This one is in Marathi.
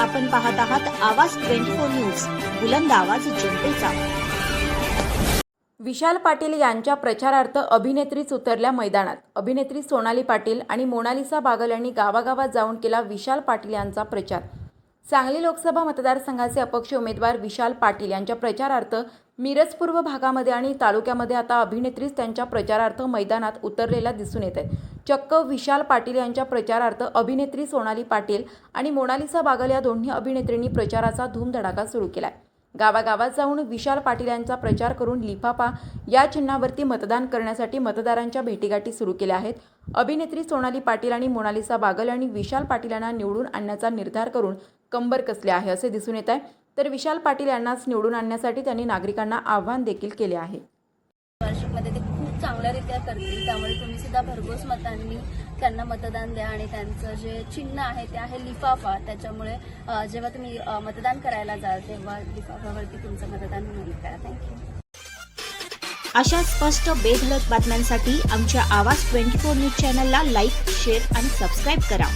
आपण पाहत आहात आवाज 24 न्यूज, बुलंद आवाज जनतेचा। विशाल पाटील यांच्या प्रचारार्थ अभिनेत्रीच उतरल्या मैदानात। अभिनेत्री सोनाली पाटील आणि मोनालिसा बागल यांनी गावागावात जाऊन केला विशाल पाटील यांचा प्रचार। सांगली लोकसभा मतदारसंघाचे अपक्ष उमेदवार विशाल पाटील यांच्या प्रचारार्थ मिरज पूर्व भागामध्ये आणि तालुक्यामध्ये आता अभिनेत्रीच त्यांच्या प्रचारार्थ मैदानात उतरलेल्या दिसून येत आहेत। चक्क विशाल पाटील यांच्या प्रचारार्थ अभिनेत्री सोनाली पाटील आणि मोनालिसा बागल या दोन्ही अभिनेत्रींनी प्रचाराचा धूमधडाका सुरू केलाय। गावागावात जाऊन विशाल पाटील यांचा प्रचार करून लिफाफा या चिन्हावरती मतदान करण्यासाठी मतदारांच्या भेटीगाठी सुरू केल्या आहेत। अभिनेत्री सोनाली पाटील आणि मोनालिसा बागल यांनी विशाल पाटील यांना निवडून आणण्याचा निर्धार करून कंबर कसले आहे असे दिसून येत आहे। तर विशाल पाटील यांनाच निवडून आणण्यासाठी त्यांनी नागरिकांना आव्हान देखील केले आहे। मध्ये ते खूप चांगल्यारीत्या करतील, त्यामुळे तुम्ही सुद्धा भरघोस मतांनी त्यांना मतदान द्या आणि त्यांचं जे चिन्ह आहे ते आहे लिफाफा। त्याच्यामुळे जेव्हा तुम्ही मतदान करायला जाल तेव्हा लिफाफ्यावरती तुमचं मतदान नोंद करा। थँक्यू। अशा स्पष्ट बेधडक बातम्यांसाठी आमच्या आवाज 24 न्यूज चॅनलला लाईक, शेअर आणि सबस्क्राईब करा।